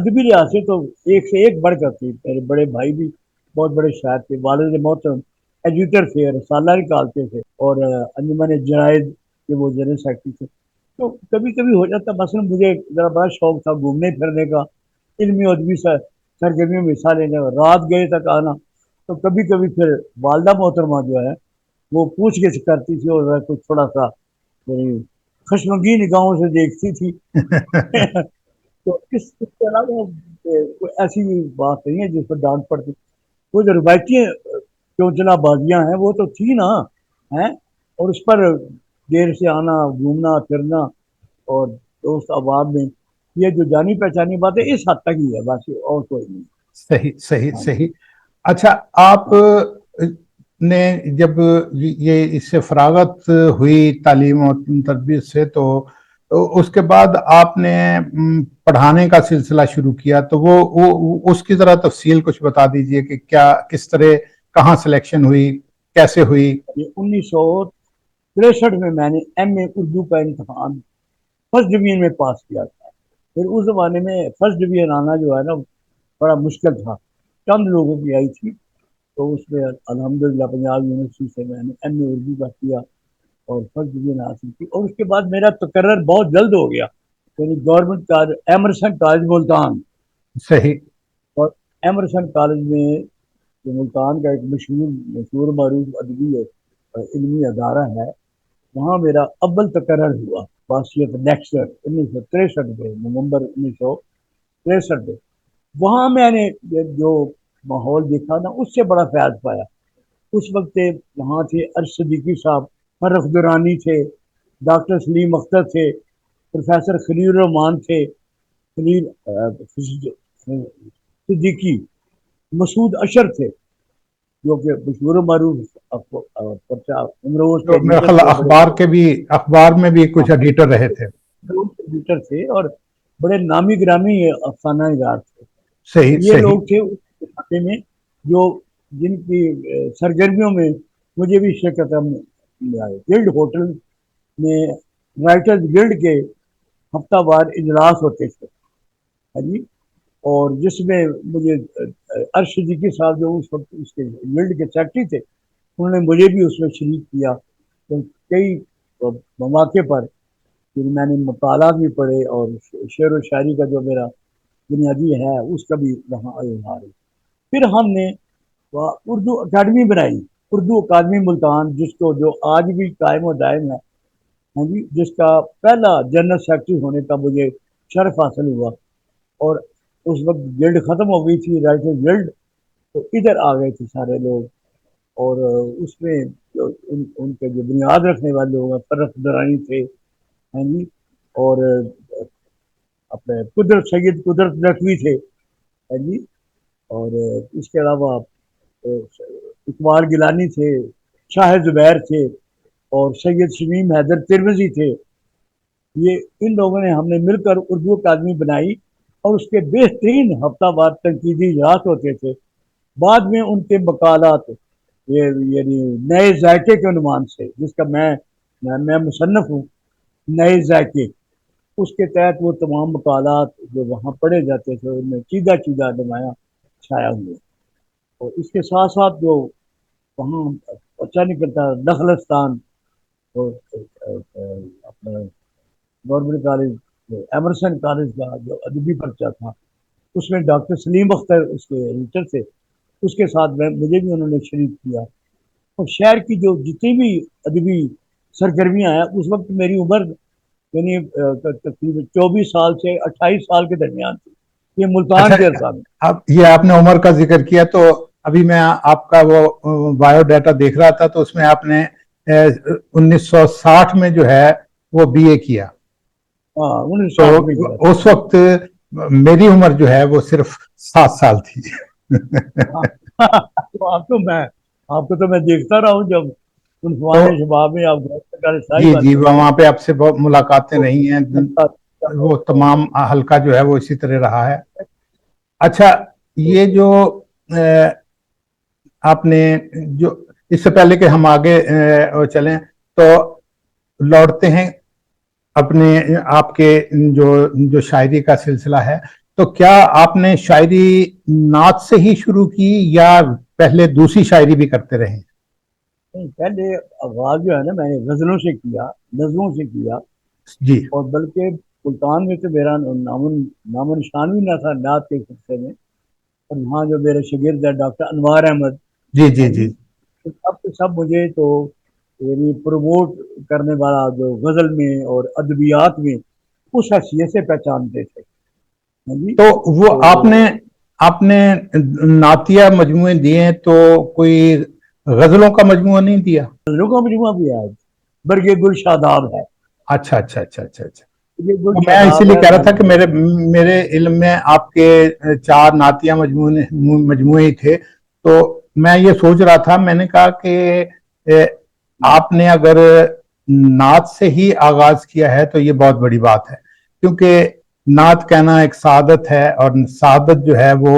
ادبی لحاظ سے تو ایک سے ایک بڑھ کر تھی. میرے بڑے بھائی بھی بہت بڑے شاعر تھے. والد محترم ایڈیٹر تھے, رسالہ نکالتے تھے, اور انجمن جرائد کے وہ جنرل سیکرٹری تھے. تو کبھی کبھی ہو جاتا, مثلا مجھے ذرا بڑا شوق تھا گھومنے پھرنے کا, علمی و ادبی سرگرمیوں میں حصہ لینے کا, رات گئے تک آنا. تو کبھی کبھی پھر والدہ محترمہ جو ہے وہ پوچھ گچھ کرتی تھی, اور کچھ تھوڑا سا خشمگی نگاہوں سے دیکھتی تھی. تو اس کے علاوہ کوئی ایسی بات نہیں ہے جس پر ڈانٹ پڑتی. وہ جو روایتی چونچلا بازیاں ہیں وہ تو تھی نا, اور اس پر دیر سے آنا, گھومنا پھرنا اور دوست احباب میں, یہ جو جانی پہچانی بات ہے اس حد تک ہی ہے, باقی اور کوئی نہیں. صحیح صحیح ہاں صحیح. اچھا, آپ نے جب یہ اس سے فراغت ہوئی تعلیم و تربیت سے, تو اس کے بعد آپ نے پڑھانے کا سلسلہ شروع کیا, تو وہ اس کی ذرا تفصیل کچھ بتا دیجئے کہ کیا, کس طرح, کہاں سلیکشن ہوئی, کیسے ہوئی؟ 1963 میں نے ایم اے اردو کا امتحان فرسٹ ڈویژن میں پاس کیا تھا. پھر اس زمانے میں فرسٹ ڈویژن آنا جو ہے نا بڑا مشکل تھا, چند لوگوں کی آئی تھی. تو اس میں الحمدللہ پنجاب یونیورسٹی سے میں نے ایم اے اردو کا کیا اور فرسٹ ڈویژن حاصل کی. اور اس کے بعد میرا تقرر بہت جلد ہو گیا, یعنی government college Emerson college Multan. صحیح. اور ایمرسن کالج میں جو ملتان کا ایک مشہور معروف ادبی اور علمی ادارہ ہے, وہاں میرا اول تقرر ہوا بحیثیت لیکچرر 1963 میں, نومبر 1963 میں. وہاں میں نے جو ماحول دیکھا نا اس سے بڑا فیض پایا. اس وقت وہاں تھے ارشد صدیقی صاحب, فرخ درانی تھے, ڈاکٹر سلیم اختر تھے, پروفیسر خلیل الرحمان تھے, خلیل صدیقی, مسعود اشر تھے جو کہ مشہور و معروف امروز کے میرا ایڈیٹر خیال تھے, بڑے اخبار میں بھی کچھ ایڈیٹر رہے تھے. ایڈیٹر تھے اور بڑے نامی گرامی افسانہ نگار تھے. صحیح یہ صحیح. لوگ تھے اس علاقے میں جو جن کی سرگرمیوں میں مجھے بھی شرکت آئی. گلڈ ہوٹل میں رائٹرز گلڈ کے ہفتہ وار اجلاس ہوتے تھے جی, اور جس میں مجھے ارشد صدیقی صاحب جو اس وقت اس کے گلڈ کے سیکرٹری تھے, انہوں نے مجھے بھی اس میں شریک کیا. تو کئی مواقع پر میں نے مطالعات بھی پڑھے اور شعر و شاعری کا جو میرا بنیادی ہے اس کا بھی وہاں اظہار ہے. پھر ہم نے اردو اکیڈمی بنائی, اردو اکیڈمی ملتان, جس کو جو آج بھی قائم و دائم ہے, ہاں جی, جس کا پہلا جنرل سیکرٹری ہونے کا مجھے شرف حاصل ہوا. اور اس وقت گلڈ ختم ہو گئی تھی, رائٹر گلڈ, تو ادھر آ گئے تھے سارے لوگ. اور اس میں ان کے جو بنیاد رکھنے والے لوگ ہیں, فرخ درانی تھے, ہاں جی, اور اپنے سید قدرت لکھوی تھے, ہاں جی, اور اس کے علاوہ اقبال گیلانی تھے, شاہ زبیر تھے, اور سید شمیم حیدر ترمذی تھے. یہ ان لوگوں نے, ہم نے مل کر اردو اکیڈمی بنائی, اور اس کے بہترین ہفتہ وار تنقیدی اجلاس ہوتے تھے. بعد میں ان کے مقالات یعنی نئے ذائقے کے عنوان سے, جس کا میں مصنف ہوں, نئے ذائقے, اس کے تحت وہ تمام مقالات جو وہاں پڑھے جاتے تھے ان میں چیدہ چیدہ نمایاں چھایا ہوئے. اور اس کے ساتھ ساتھ جو وہاں اچھا نکلتا نخلستان, اپنا گورنمنٹ کالج ایمرسن کالج کا جو ادبی پرچہ تھا, اس میں ڈاکٹر سلیم اختر اس کے ایڈیٹر تھے, اس کے ساتھ مجھے بھی انہوں نے شریک کیا. اور شہر کی جو جتنی بھی ادبی سرگرمیاں ہیں, اس وقت میری عمر یعنی تقریباً 24 سال سے 28 سال کے درمیان تھی. یہ ملتان کے اچھا, ارسال میں. اب یہ آپ نے عمر کا ذکر کیا, تو ابھی میں آپ کا وہ بایو ڈیٹا دیکھ رہا تھا, تو اس میں آپ نے 1960 میں جو ہے وہ بی اے کیا. ہاں, تو 1960 میں کیا اس وقت میری عمر جو ہے وہ صرف 7 سال تھی. تھا. تو آپ کو تو میں دیکھتا رہا ہوں جب تو عنفوان شباب میں آپ جی بات جی, کرتے وہاں پہ آپ سے بہت ملاقاتیں رہی ہیں, وہ ہیں. تمام حلقہ جو ہے وہ اسی طرح رہا ہے. اچھا, یہ جو آپ نے جو اس سے پہلے کہ ہم آگے چلیں, تو لوٹتے ہیں اپنے آپ کے جو شاعری کا سلسلہ ہے, تو کیا آپ نے شاعری نعت سے ہی شروع کی یا پہلے دوسری شاعری بھی کرتے رہے؟ پہلے آغاز جو ہے نا میں نے غزلوں سے کیا، نظموں سے کیا، جی اور بلکہ ملتان میں تو میرا نام و نشان بھی نہ تھا نعت کے سلسلے میں. اور وہاں جو میرے شاگرد ہے ڈاکٹر انوار احمد، جی جی جی سب مجھے تو یعنی پروموٹ کرنے والا جو غزل میں اور ادبیات میں اس حیثیت سے پہچانتے تھے. جی تو وہ تو آپ نے نعتیہ مجموعے دیے ہیں تو کوئی غزلوں کا مجموعہ نہیں دیا؟ غزلوں کا مجموعہ بھی ہے، برگ گل شاداب ہے. اچھا اچھا اچھا اچھا اچھا. یہ گل میں اسی شاداب لیے ہے کہہ رہا میں تھا نے. کہ میرے علم میں آپ کے 4 نعتیہ مجموعے ہی تھے، تو میں یہ سوچ رہا تھا، میں نے کہا کہ آپ نے اگر نعت سے ہی آغاز کیا ہے تو یہ بہت بڑی بات ہے، کیونکہ نعت کہنا ایک سعادت ہے، اور سعادت جو ہے وہ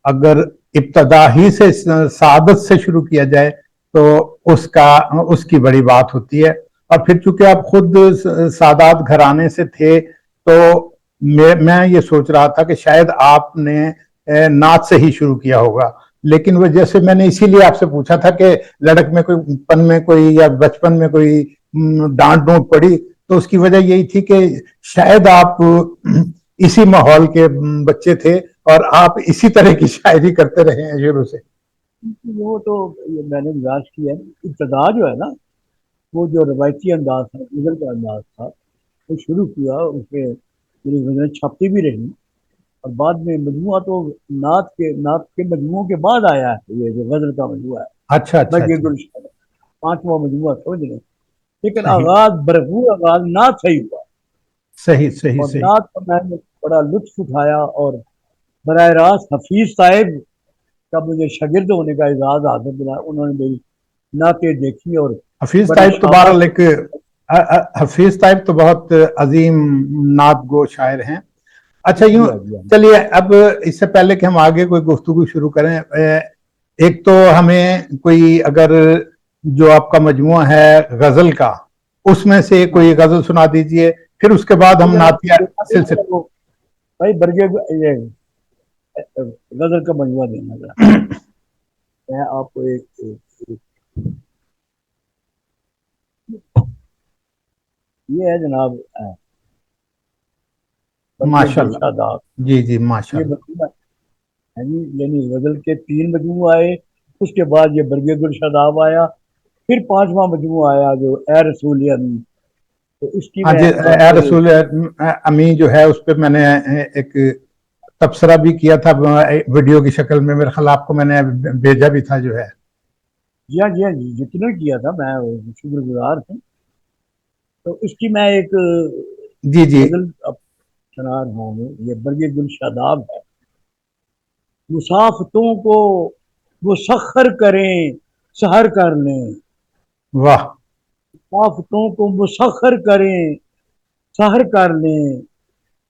اگر ابتدا ہی سے سعادت سے شروع کیا جائے تو اس کی بڑی بات ہوتی ہے. اور پھر چونکہ آپ خود سادات گھرانے سے تھے تو میں یہ سوچ رہا تھا کہ شاید آپ نے نعت سے ہی شروع کیا ہوگا. لیکن وہ جیسے میں نے اسی لیے آپ سے پوچھا تھا کہ لڑک میں کوئی پن میں کوئی یا بچپن میں کوئی ڈانٹ ڈونٹ پڑی، تو اس کی وجہ یہی تھی کہ شاید آپ اسی ماحول کے بچے تھے اور آپ اسی طرح کی شاعری کرتے رہے ہیں شروع سے. وہ تو میں نے گزارش کی ہے، ابتدا جو ہے نا وہ جو روایتی انداز تھا، غزل کا انداز تھا، وہ شروع کیا. اس میں میری غزلیں چھپتی بھی رہی، اور بعد میں مجموعہ تو نعت کے مجموعوں کے بعد آیا ہے. یہ جو غزل کا مجموعہ ہے اچھا اچھا برگ اچھا. گلشن، 5واں مجموعہ سمجھ لیں. لیکن صحیح آغاز بھرپور آغاز نعت سے ہی ہوا، صحیح صحیح اور صحیح. نعت کا میں نے بڑا لطف اٹھایا. اور براہ راست حفیظ صاحب کا مجھے شاگرد ہونے کا اعزاز حاصل ملا. انہوں نے میری نعتیں دیکھی اور حفیظ بڑی طیب تو شاباش. بہرحال حفیظ طیب تو بہت عظیم نعت گو شاعر ہیں. اچھا یوں چلیے، اب اس سے پہلے کہ ہم آگے کوئی گفتگو شروع کریں، ایک تو ہمیں کوئی اگر جو آپ کا مجموعہ ہے غزل کا، اس میں سے کوئی غزل سنا دیجئے، پھر اس کے بعد ہم نعتیہ سلسلے. بھائی برگے یہ غزل کا مجموعہ دینا ذرا. میں آپ کو یہ ہے جناب برگے ماشاء اللہ. گلشاداب. جی جی ماشاء یہ اللہ. مجموعہ ہے جی، یعنی غزل کے 3 مجموعے آئے، اس کے بعد یہ برگے گلشاداب آیا، پھر 5واں مجموعہ آیا جو اے رسول امی. تو اس کی ہاں میں جی، آپ اے کو رسول امی جو ہے اس پہ میں نے ایک تبصرہ بھی کیا تھا ویڈیو کی شکل میں، میرے خیال آپ کو میں نے بھیجا بھی تھا جو ہے. جی ہاں جی یقیناً کیا تھا، میں شکر گزار ہوں. تو اس کی میں ایک جی جی غزل سنا رہا ہوں. یہ برگ گلشاداب ہے. مسافتوں کو مسخر کریں سحر کر لیں، واہ. مسافتوں کو مسخر کریں سحر کر لیں،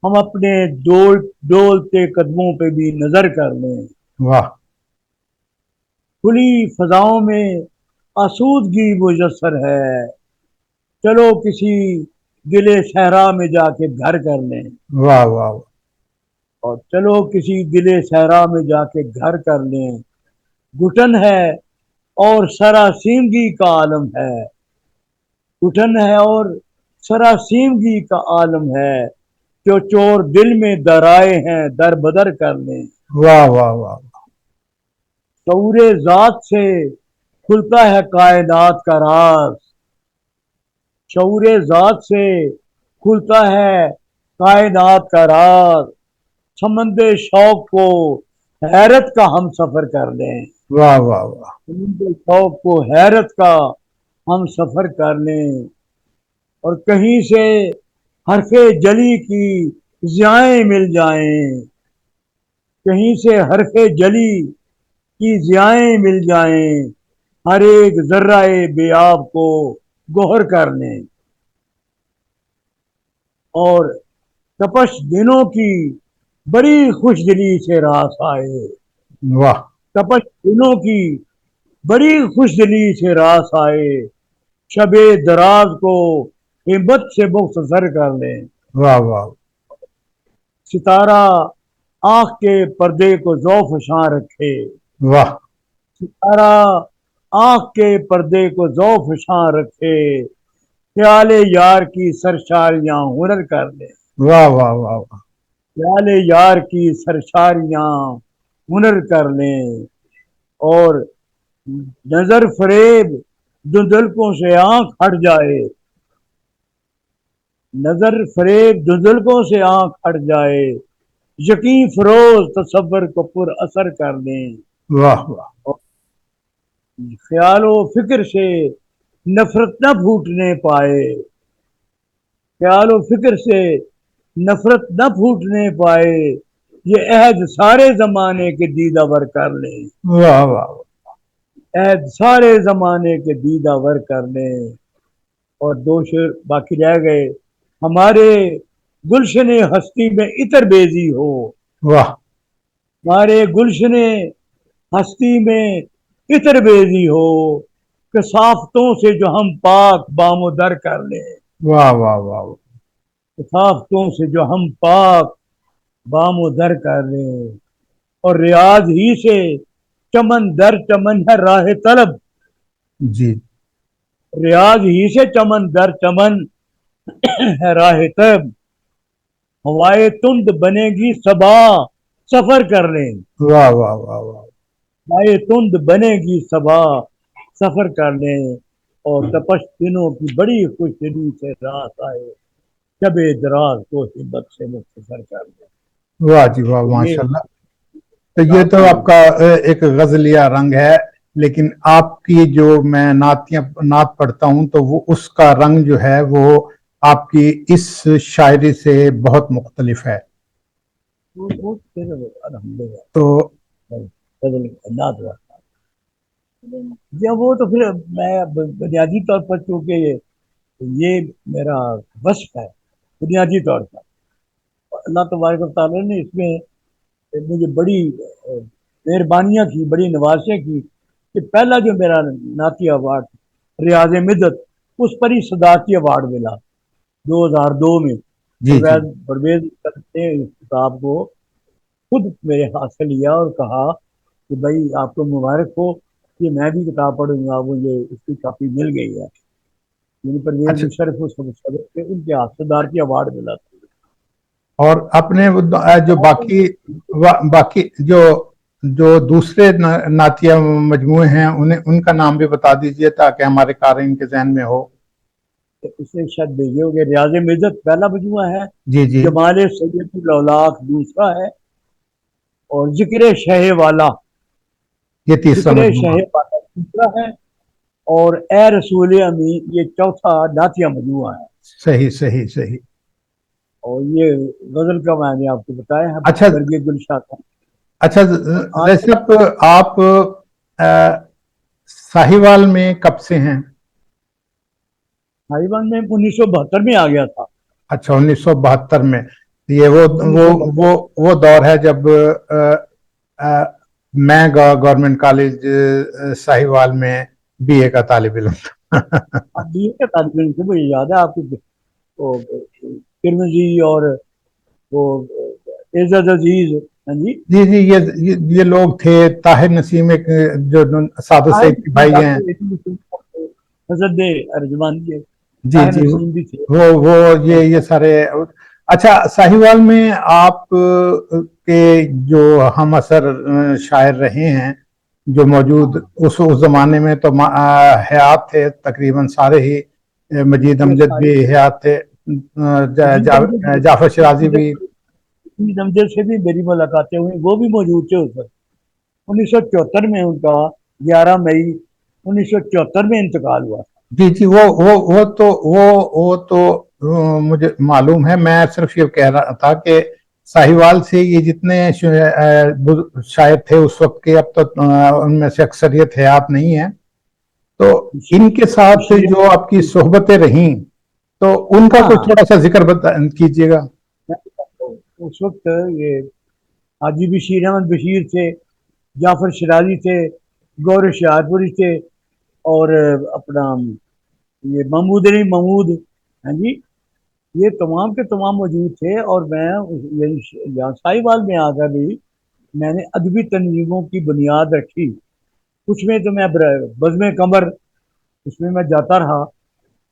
ہم اپنے ڈولتے قدموں پہ بھی نظر کر لیں. واہ. کھلی فضاؤں میں آسودگی میسر ہے، چلو کسی گلے صحرا میں جا کے گھر کر لیں. واہ واہ. اور چلو کسی گلے صحرا میں جا کے گھر کر لیں. گھٹن ہے اور سراسیمگی کا عالم ہے، گھٹن ہے اور سراسیمگی کا عالم ہے، جو چور دل میں درائے ہیں در بدر کر لیں. واہ واہ واہ. شعور ذات سے کھلتا ہے کائنات کا راز، شعور ذات سے کھلتا ہے کائنات کا راز، سمندر شوق کو حیرت کا ہم سفر کر لیں. واہ واہ واہ. سمندر شوق کو حیرت کا ہم سفر کر لیں، اور کہیں سے حرف جلی کی ضیائیں مل جائیں، کہیں سے حرف جلی کی ضیائیں مل جائیں، ہر ایک ذرہ بے آب کو گوہر کر لیں. اور تپش دنوں کی بڑی خوش دلی سے راس آئے، واہ. تپش دنوں کی بڑی خوش دلی سے راس آئے، شب دراز کو ہمت سے مختصر کر لیں. واہ واہ. ستارہ آنکھ کے پردے کو ذوفشاں رکھے، واہ ستارہ آنکھ کے پردے کو ذوفشاں رکھے، خیال یار کی سرشاریاں ہنر کر لے، واہ واہ واہ واہ خیال یار کی سرشاریاں ہنر کر لیں، اور نظر فریب دھندلکوں سے آنکھ ہٹ جائے، نظر فریب دھندلکوں سے آنکھ ہٹ جائے، یقین فروز تصور کو پر اثر کر لیں، واہ واہ خیال و فکر سے نفرت نہ پھوٹنے پائے، خیال و فکر سے نفرت نہ پھوٹنے پائے، یہ عہد سارے زمانے کے دیدہ ور کر لیں، واہ واہ عہد سارے زمانے کے دیدہ ور کر لیں۔ اور دو شعر باقی رہ گئے، ہمارے گلشن ہستی میں عطر بیزی ہو، واہ ہمارے گلشن ہستی میں عطر بیزی ہو، کثافتوں سے جو ہم پاک بام و در کر لیں، واہ واہ واہ کثافتوں سے جو ہم پاک بام و در کر لیں، اور ریاض ہی سے چمن در چمن ہے راہ طلب، جی ریاض ہی سے چمن در چمن ہے راہ طلب، ہوائے تند بنے گی صبا سفر کر لیں، واہ واہ واہ واہ ہوائے تند بنے گی صبا سفر کر لیں، اور تپش دنوں کی بڑی خوشنودی سے رات آئے، شب دراز کو ہمت سے مختصر کر لیں۔ واہ جی واہ یہ ماشاء اللہ۔ تو یہ تو آپ کا ایک غزلیہ رنگ ہے، لیکن آپ کی جو میں نعت پڑھتا ہوں تو وہ اس کا رنگ جو ہے وہ آپ کی اس شاعری سے بہت مختلف ہے۔ الحمدللہ تو جب وہ تو پھر میں بنیادی طور پر چونکہ یہ میرا وصف ہے بنیادی طور پر، اللہ تبارک و تعالیٰ نے اس میں مجھے بڑی مہربانیاں کی، بڑی نوازشیں کی کہ پہلا جو میرا نعتی ایوارڈ ریاض مدت، اس پر ہی صدارتی ایوارڈ ملا 2002 میں۔ جی جی پرویز نے اس کتاب کو خود میرے ہاتھ سے لیا اور کہا کہ بھائی آپ کو مبارک ہو کہ میں بھی کتاب پڑھوں گا، مجھے اس کی کاپی مل گئی ہے، پرویز اچھا، مشرف ان کے ہاتھ صدارتی ایوارڈ ملا تھا۔ اور اپنے جو باقی جو دوسرے نعتیہ مجموعے ہیں ان کا نام بھی بتا دیجئے تاکہ ہمارے قارئین کے ذہن میں ہو۔ اسے شاید بھیجے ہوگے، ریاض مدت پہلا مجموعہ ہے، جی جی جمال سید الاولاق دوسرا ہے، اور ذکر شہ والا، یہ تیسرا ذکر مجموعہ۔ شہ والا تیسرا ہے، اور اے رسول امین یہ چوتھا نعتیہ مجموعہ ہے۔ صحیح صحیح صحیح۔ اور یہ غزل کا میں نے آپ کو بتایا ہے، اچھا برگ گلشاہ کا۔ اچھا جیسے آپ ساہیوال میں کب سے ہیں؟ ساہیوال میں 1972 میں آ گیا تھا۔ اچھا 1972 میں، یہ وہ دور ہے جب میں گورنمنٹ کالج ساہیوال میں بی اے کا طالب علم تھا۔ اب بی اے کا طالب علم سے مجھے یاد ہے آپ کی کرمزی اور وہ اعزاز عزیز، ہاں جی جی جی یہ لوگ تھے، طاہر نسیم ایک جو سعادت سید کے بھائی ہیں، حضرت ارجمانی کے جی طاہر جی نسیم بھی تھے۔ وہ یہ سارے۔ اچھا ساہیوال میں آپ کے جو ہم اثر شاعر رہے ہیں جو موجود اس زمانے میں تو حیات تھے تقریباً سارے ہی، مجید امجد بھی حیات تھے، جعفر شرازی بھی۔ امجد سے بھی میری ملاقاتیں ہوئی، وہ بھی موجود تھے اس وقت۔ 1974 میں ان کا 11 مئی 1974 میں انتقال ہوا۔ جی جی وہ تو مجھے معلوم ہے، میں صرف یہ کہہ رہا تھا کہ ساہیوال سے یہ جتنے شاعر تھے اس وقت کے، اب تو ان میں سے اکثریت حیات نہیں ہے، تو ان کے ساتھ جو آپ کی صحبتیں رہیں تو ان کا کوئی تھوڑا سا ذکر کیجیے گا۔ اس وقت یہ حاجی بشیر احمد بشیر تھے، جعفر شرازی تھے، گور شہادپوری تھے، اور اپنا یہ محمود علی محمود، ہاں جی، یہ تمام کے تمام موجود تھے، اور میں یہاں ساہیوال میں آ کر بھی میں نے ادبی تنظیموں کی بنیاد رکھی. کچھ میں تو میں بزم قمر اس میں جاتا رہا،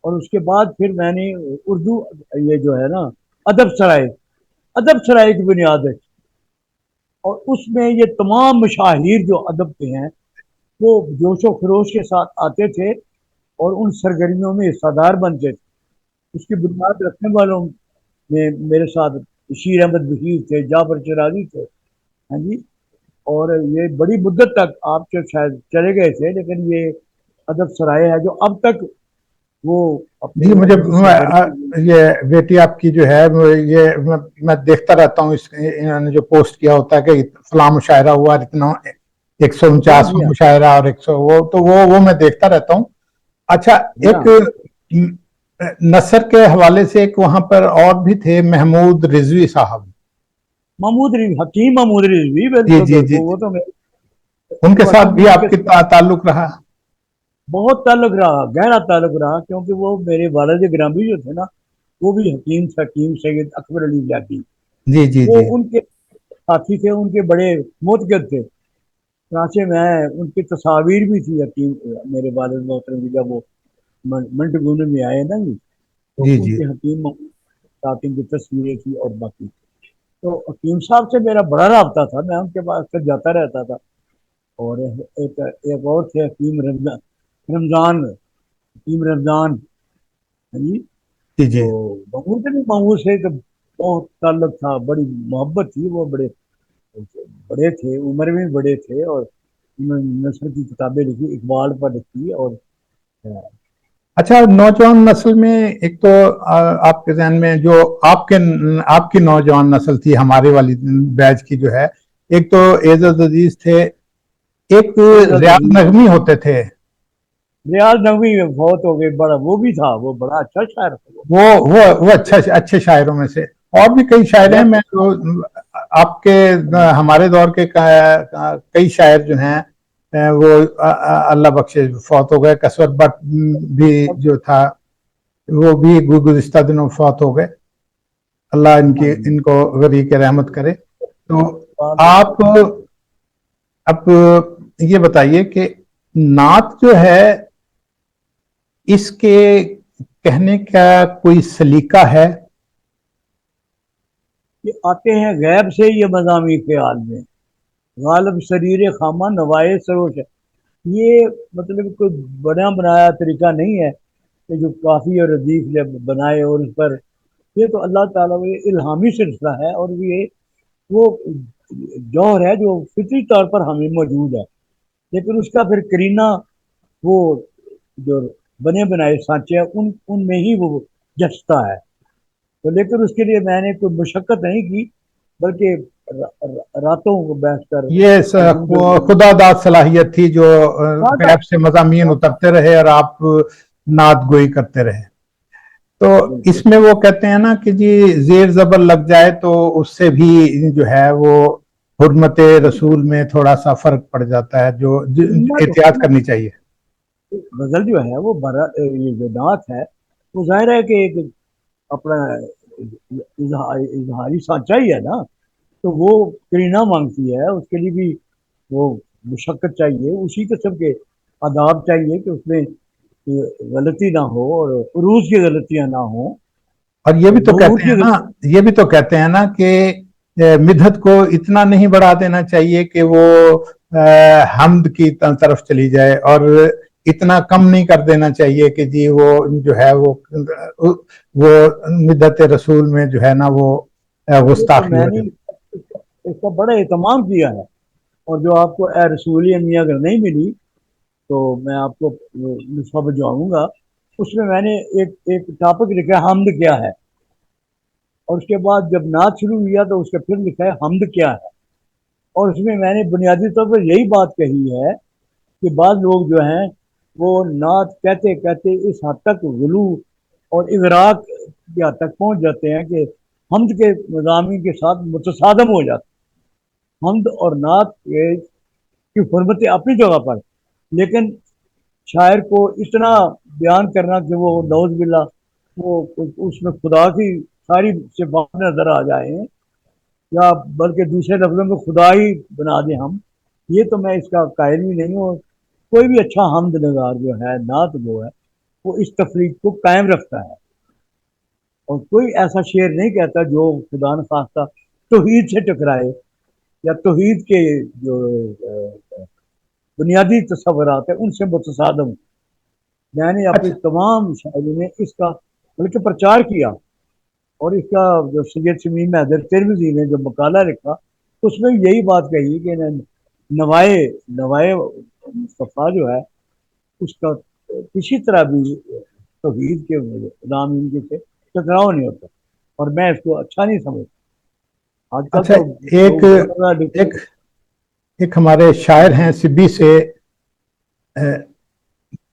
اور اس کے بعد پھر میں نے اردو یہ جو ہے نا ادب سرائے کی بنیاد رکھی، اور اس میں یہ تمام مشاہیر جو ادب کے ہیں وہ جوش و خروش کے ساتھ آتے تھے اور ان سرگرمیوں میں حصہ دار بنتے تھے. اس کی بنیاد رکھنے والوں میں میرے ساتھ بشیر احمد بشیر تھے، جعفر شرازی تھے. ہاں جی. اور یہ بڑی مدت تک آپ سے شاید چلے گئے تھے، لیکن یہ ادب سرائے ہے جو اب تک وہ اپنے جی مجھے ادبی سرگرمی. یہ بیٹی آپ کی جو ہے یہ میں دیکھتا رہتا ہوں، انہوں نے جو پوسٹ کیا ہوتا ہے کہ فلاں مشاعرہ ہوا، اتنا 149 جی ہاں مشاعرہ اور 100 وہ میں دیکھتا رہتا ہوں. اچھا، جی ہاں. ایک نثر کے حوالے سے ایک وہاں پر اور بھی تھے، محمود رضوی صاحب. محمود رضوی، حکیم محمود رضوی، جی بالکل جی جی بالکل. جی وہ تو ان کے وہ ساتھ اصل میں بھی ان آپ کے کی تعلق رہا؟ بہت تعلق رہا، گہرا تعلق رہا، کیونکہ وہ میرے والد گرامی جو تھے نا وہ بھی حکیم سید اکبر علی زیادی، جی جی وہ جی ان کے ساتھی تھے، ان کے بڑے موتقد تھے. چنانچہ میں ان کی تصاویر بھی تھی حکیم میرے والد محترم کی، جب وہ منٹ گونے میں آئے نا جی، تو جی ان جی کے حکیم ساتھ ان کی تصویریں تھی اور باقی. تو حکیم صاحب سے میرا بڑا رابطہ تھا، میں ان کے پاس اکثر جاتا رہتا تھا. اور ایک اور تھے حکیم رمضان حکیم رمضان. ہاں جی. جی جی. تو محمود سے تو بہت تعلق تھا، بڑی محبت تھی. وہ بڑے تھے، عمر میں بڑے تھے، اور انہوں نے نثر کی کتابیں لکھی، اقبال پر لکھی. اور اچھا، نوجوان نسل میں ایک تو آپ کے ذہن میں جو آپ کی نوجوان نسل تھی، ہمارے والی بیچ کی جو ہے، ایک تو اعزاز عزیز تھے، ایک ریاض نغمی ہوتے تھے. ریاض نغوی بہت ہو گئے، بڑا وہ بھی تھا، وہ بڑا اچھا شاعر تھا. وہ اچھے شاعروں میں سے. اور بھی کئی شاعر ہیں، میں آپ کے ہمارے دور کے کئی شاعر جو ہیں وہ اللہ بخشے فوت ہو گئے. کسوت بٹ بھی جو تھا وہ بھی گزشتہ دنوں فوت ہو گئے. اللہ ان کو غریق رحمت کرے. تو آپ اب یہ بتائیے کہ نعت جو ہے اس کے کہنے کا کوئی سلیقہ ہے؟ یہ آتے ہیں غیب سے یہ مضامین خیال میں، غالب سریر خامہ نوائے سروش. یہ مطلب کوئی بنا بنایا طریقہ نہیں ہے کہ جو کافی اور ردیف جب بنائے اور اس پر. یہ تو اللہ تعالیٰ کا الہامی سلسلہ ہے، اور یہ وہ جوہر ہے جو فطری طور پر ہمیں موجود ہے، لیکن اس کا پھر کرینہ وہ جو بنے بنائے سانچے ہیں ان میں ہی وہ جچتا ہے. تو لیکن اس کے لیے میں نے کوئی مشقت نہیں کی، بلکہ راتوں کو بیٹھ کر یہ الحمدللہ. خدا داد صلاحیت تھی جو غیب سے مضامین بالکل اترتے رہے اور آپ نعت گوئی کرتے رہے. تو اس میں وہ کہتے ہیں نا کہ جی زیر زبر لگ جائے تو اس سے بھی جو ہے وہ حرمت رسول میں تھوڑا سا فرق پڑ جاتا ہے، جو احتیاط کرنی چاہیے. غزل جو ہے وہ یہ جو نعت ہے وہ ظاہر ہے کہ ایک اپنا اظہاری سانچہ ہی ہے نا، تو وہ کرینہ مانگتی ہے، اس کے لیے بھی وہ مشقت چاہیے، اسی قسم کے آداب چاہیے کہ اس میں غلطی نہ ہو اور عروج کی غلطیاں نہ ہوں. اور یہ بھی تو کہتے ہیں نا کہ مدحت کو اتنا نہیں بڑھا دینا چاہیے کہ وہ حمد کی طرف چلی جائے، اور اتنا کم نہیں کر دینا چاہیے کہ جی وہ جو ہے وہ مدحت رسول میں جو ہے نا وہ تو گستاخی میں ہو نے جائے. اس کا بڑا اہتمام کیا ہے، اور جو آپ کو اے رسولی امیہ اگر نہیں ملی تو میں آپ کو نسخہ بھجواؤں گا. اس میں نے ایک ٹاپک لکھا ہے حمد کیا ہے، اور اس کے بعد جب نعت شروع ہوا تو اس کے پھر لکھا ہے حمد کیا ہے. اور اس میں نے بنیادی طور پر یہی بات کہی ہے کہ بعض لوگ جو ہیں وہ نعت کہتے کہتے اس حد تک غلو اور اغراق کی حد تک پہنچ جاتے ہیں کہ حمد کے مضامین کے ساتھ متصادم ہو جاتے ہیں. حمد اور نعت کی حرمتیں اپنی جگہ پر، لیکن شاعر کو اتنا بیان کرنا کہ وہ نعوذ باللہ وہ اس میں خدا کی ساری صفات نظر آ جائیں یا بلکہ دوسرے لفظوں میں خدا ہی بنا دیں ہم، یہ تو میں اس کا قائل بھی نہیں ہوں۔ کوئی بھی اچھا حمد نگار جو ہے، نعت وہ ہے، وہ اس تفریق کو قائم رکھتا ہے، اور کوئی ایسا شعر نہیں کہتا جو خدا نخواستہ توحید سے ٹکرائے یا توحید کے جو بنیادی تصورات ہیں ان سے متصادم۔ میں نے اپنی اچھا تمام شاعری میں اس کا بلکہ پرچار کیا، اور اس کا جو سید شمیم حیدر ترمذی نے جو مقالہ لکھا اس میں یہی بات کہی کہ نوائے نوائے مصطفیٰ جو ہے اس کا کسی طرح بھی توحید کے نام ان کے سے ٹکراؤ نہیں ہوتا، اور میں اس کو اچھا نہیں سمجھتا۔ آج کل اچھا، تو ایک لوگ بہت زیادہ ایک ایک ہمارے شاعر ہیں سبی سے،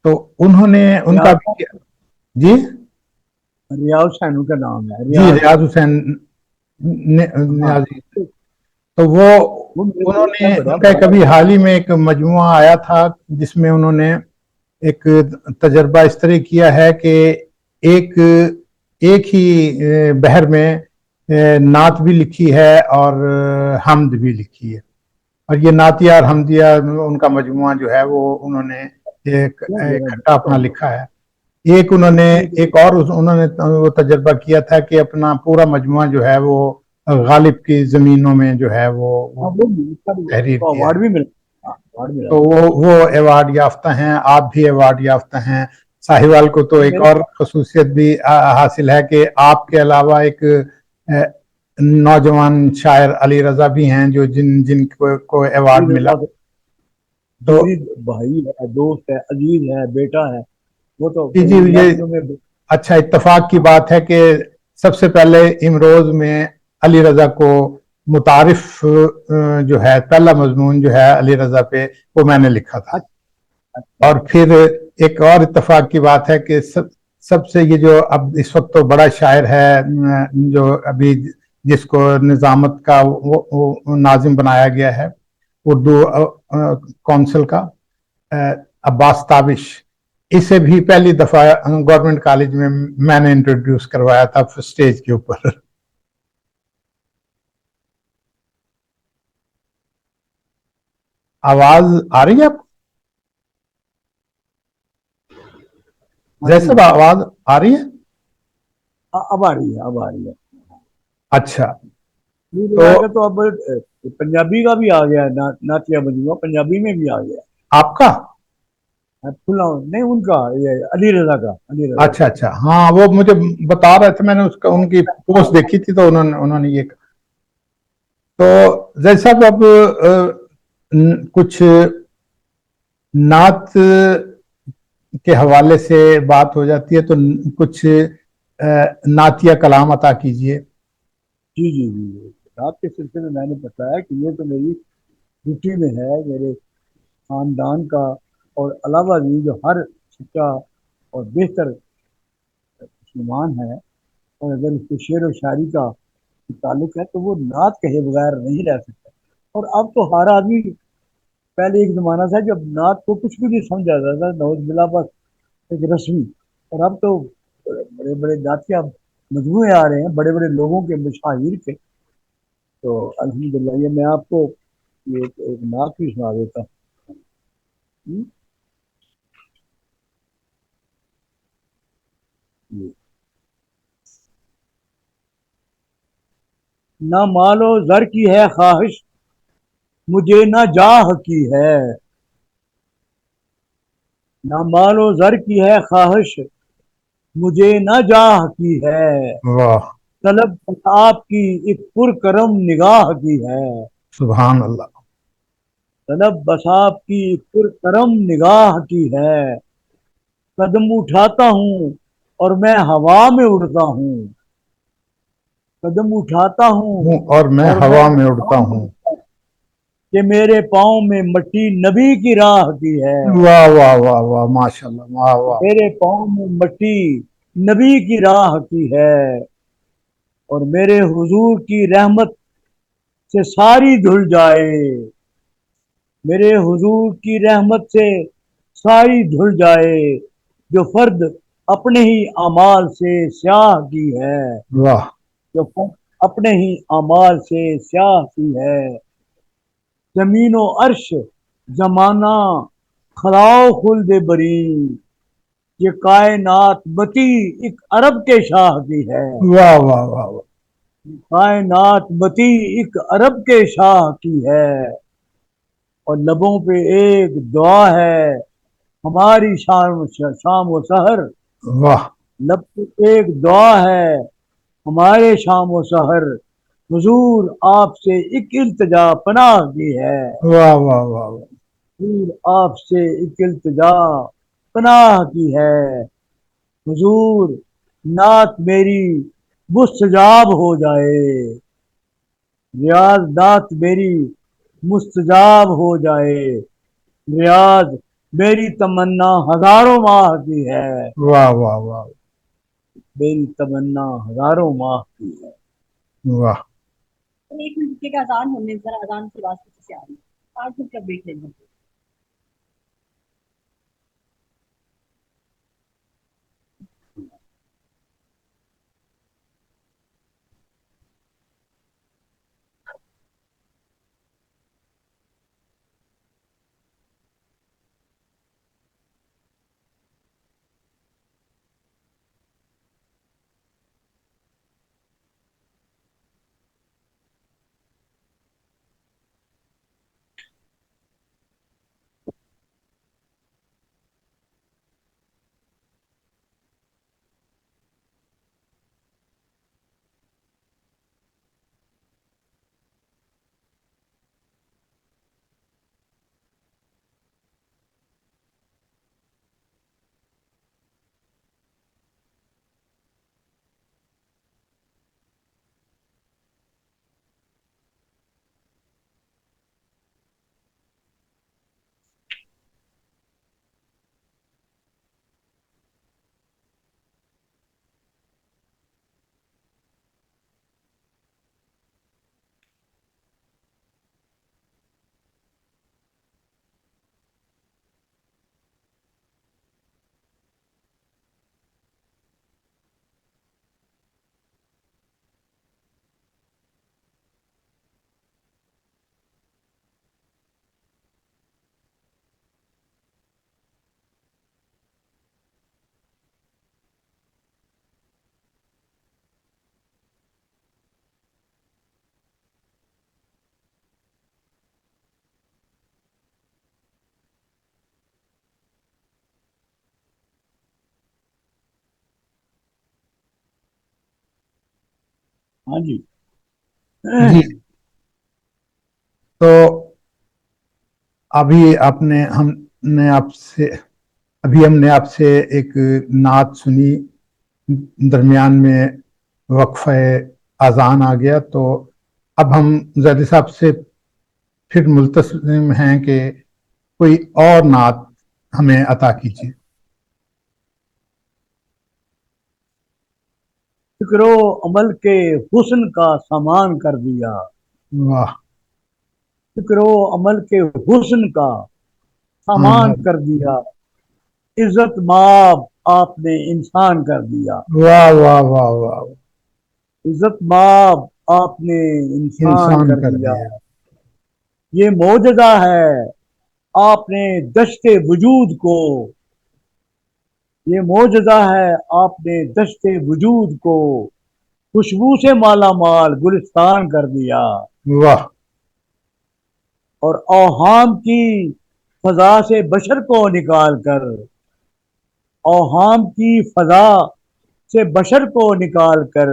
تو انہوں نے ان کا بھی جی ریاض حسین کا نام ہے، جی ریاض، ریاض حسین ہاں، نیازی، تو وہ وہ میرے انہوں دوست نے ہیں، بڑا ان کا بڑا کبھی حال ہی میں ایک مجموعہ آیا تھا جس میں انہوں نے ایک تجربہ اس طرح کیا ہے کہ ایک ایک ہی بحر میں نعت بھی لکھی ہے اور حمد بھی لکھی ہے، اور یہ نعتیہ اور حمدیہ ان کا مجموعہ جو ہے وہ انہوں نے ایک اکٹھا اپنا لکھا ہے۔ ایک انہوں نے ایک اور انہوں نے وہ تجربہ کیا تھا کہ اپنا پورا مجموعہ جو ہے وہ غالب کی زمینوں میں جو ہے وہ تحریر کیا اوارڈ ہے، بھی ملا، اوارڈ ملا تو وہ ایوارڈ یافتہ ہیں، آپ بھی ایوارڈ یافتہ ہیں۔ ساہیوال کو تو ایک اور خصوصیت بھی حاصل ہے کہ آپ کے علاوہ ایک نوجوان شاعر علی رضا بھی ہیں جو جن کو ایوارڈ ملا، تو بھائی ہے، دوست ہے، عزیز ہے، بیٹا ہے، وہ تو جی جی یہ لفظوں میں اچھا اتفاق کی بات ہے کہ سب سے پہلے امروز میں علی رضا کو متعارف جو ہے پہلا مضمون جو ہے علی رضا پہ وہ میں نے لکھا تھا، اور پھر ایک اور اتفاق کی بات ہے کہ سب سے یہ جو اب اس وقت تو بڑا شاعر ہے جو ابھی جس کو نظامت کا وہ ناظم بنایا گیا ہے اردو کونسل کا، عباس تابش، اسے بھی پہلی دفعہ گورنمنٹ کالج میں نے انٹروڈیوس کروایا تھا سٹیج کے اوپر۔ آواز آ رہی ہے آپ جیسے آواز آ رہی ہے؟ اب آ رہی ہے، اب آ رہی ہے۔ اچھا تو اب پنجابی کا بھی آ گیا ہے، نعتیہ مجموعہ پنجابی میں بھی آ گیا ہے آپ کا؟ نہیں، ان کا یہ علی رضا کا، علی رضا اچھا اچھا، ہاں وہ مجھے بتا رہے تھے، میں نے ان کی پوسٹ دیکھی تھی تو انہوں نے یہ کہا۔ تو زید صاحب اب کچھ نعت کے حوالے سے بات ہو جاتی ہے تو کچھ نعتیہ کلام عطا کیجئے۔ جی جی جی، رات کے سلسلے میں میں نے بتایا کہ یہ تو میری ڈیوٹی میں ہے، میرے خاندان کا، اور علاوہ بھی جو ہر سچا اور بہتر مسلمان ہے اور اگر اس کو شعر و شاعری کا تعلق ہے تو وہ نعت کہے بغیر نہیں رہ سکتا۔ اور اب تو ہر آدمی، پہلے ایک زمانہ تھا جب نعت کو کچھ بھی نہیں سمجھا جاتا تھا، نعوذ باللہ، بس ایک رسمی، اور اب تو بڑے بڑے نعتیہ مجموعے آ رہے ہیں بڑے بڑے لوگوں کے، مشاہیر کے۔ تو الحمدللہ یہ میں آپ کو یہ ایک نعت بھی سنا دیتا ہوں۔ نہ مال و زر کی ہے خواہش مجھے، نہ جاہ کی ہے، نہ مال و زر کی ہے خواہش مجھے، نہ جاہ کی ہے، واہ، طلب آپ کی ایک پرکرم نگاہ کی ہے، سبحان اللہ، طلب بس آپ کی ایک پرکرم نگاہ کی ہے، قدم اٹھاتا ہوں اور میں ہوا میں اڑتا ہوں، قدم اٹھاتا ہوں اور میں اور ہوا میں اڑتا ہوں، کہ میرے پاؤں میں مٹی نبی کی راہ کی ہے، واہ واہ واہ واہ، ماشاء اللہ، واہ واہ، میرے پاؤں میں مٹی نبی کی راہ کی ہے، اور میرے حضور کی رحمت سے ساری دھل جائے، میرے حضور کی رحمت سے ساری دھل جائے، جو فرد اپنے ہی اعمال سے سیاہ کی ہے، واہ جو اپنے ہی اعمال سے سیاہ کی ہے۔ زمین و عرش زمانہ خلاؤ خلد برین، یہ کائنات بتی ایک عرب کے شاہ کی ہے، واہ واہ واہ واہ کائنات بتی ایک عرب کے شاہ کی ہے۔ اور لبوں پہ ایک دعا ہے ہماری شام و سحر، واہ لب پہ ایک دعا ہے ہمارے شام و سحر، حضور آپ سے ایک التجا پناہ کی ہے، واہ واہ واہ واہ حضور آپ سے ایک التجا پناہ کی ہے۔ حضور نعت میری مستجاب ہو جائے، ریاض نعت میری مستجاب ہو جائے، ریاض میری تمنا ہزاروں ماہ کی ہے، واہ واہ واہ میری تمنا ہزاروں ماہ کی ہے۔ واہ ایک منٹ کے اذان ہونے ذرا اذان کی آواز کسی سے آ رہی ہے، 8 منٹ کا بریک لیں گے۔ ہاں جی جی تو ابھی ہم نے آپ سے ایک نعت سنی، درمیان میں وقفہ اذان آ گیا، تو اب ہم زیدی صاحب سے پھر ملتزم ہیں کہ کوئی اور نعت ہمیں عطا کیجیے۔ فکر و عمل کے حسن کا سامان کر دیا، واہ فکر و عمل کے حسن کا سامان کر دیا، عزت مآب آپ نے انسان کر دیا، واہ واہ واہ واہ عزت مآب آپ نے انسان کر دیا۔ یہ معجزہ ہے آپ نے دشت وجود کو، یہ معجزہ ہے آپ نے دشت وجود کو خوشبو سے مالا مال گلستان کر دیا، واہ اور اوہام کی فضا سے بشر کو نکال کر، اوہام کی فضا سے بشر کو نکال کر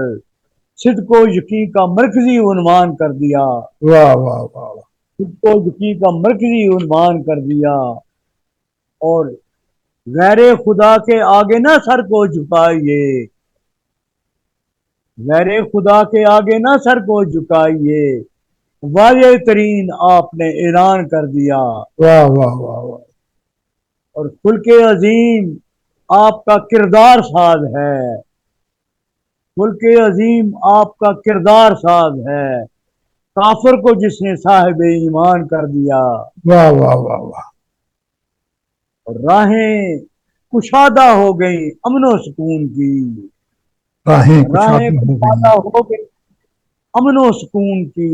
صدق و یقین کا مرکزی عنوان کر دیا، واہ واہ واہ صدق و یقین کا مرکزی عنوان کر دیا۔ اور غیر خدا کے آگے نہ سر کو جھکائیے، غیر خدا کے آگے نہ سر کو جھکائیے، واضح ترین آپ نے اعلان کر دیا، واہ واہ واہ واہ اور خلق عظیم آپ کا کردار ساز ہے، خلق عظیم آپ کا کردار ساز ہے، کافر کو جس نے صاحب ایمان کر دیا، واہ واہ واہ واہ اور راہیں کشادہ ہو گئی امن و سکون کی، راہیں راہیں کشادہ ہو کشادہ گئی، ہو گئی امن و سکون کی،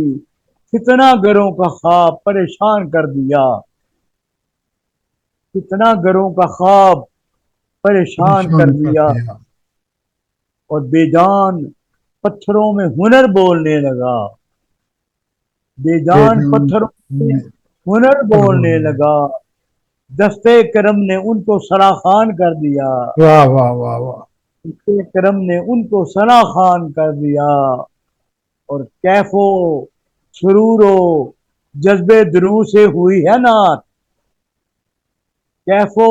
کتنا گھروں کا خواب پریشان کر دیا، کتنا گھروں کا خواب پریشان کر دیا، اور بے جان پتھروں میں ہنر بولنے لگا، بے جان پتھروں میں ہنر بولنے لگا، دستے کرم نے ان کو سراخان کر دیا، واہ واہ واہ واہ، دستے کرم نے ان کو سراخان کر دیا، اور کیف و سرور و جذبے درو سے ہوئی ہے نعت، کیف و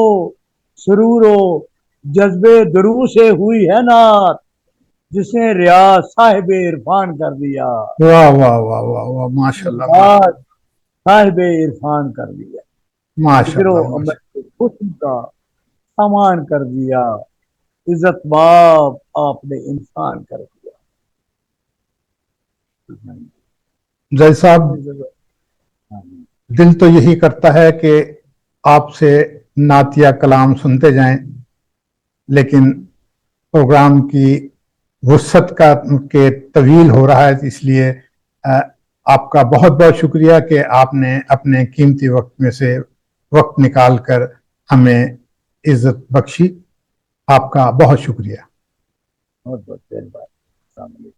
سرور و جذبے درو سے ہوئی ہے نعت، جس نے ریاض صاحب عرفان کر دیا، واہ واہ واہ واہ واہ، ماشاء اللہ ریاض صاحب عرفان کر دیا، ماشاء فکر و اللہ عمل ماشاء کے حسن کا سامان کر دیا، عزت باب آپ نے انسان کر دیا۔ اللہ۔ جی صاحب، دل تو یہی کرتا ہے کہ آپ سے نعتیہ کلام سنتے جائیں، لیکن پروگرام کی وسعت کا کہ طویل ہو رہا ہے، اس لیے آپ کا بہت بہت شکریہ کہ آپ نے اپنے قیمتی وقت میں سے وقت نکال کر ہمیں عزت بخشی۔ آپ کا بہت شکریہ۔ بہت بہت السلام علیکم۔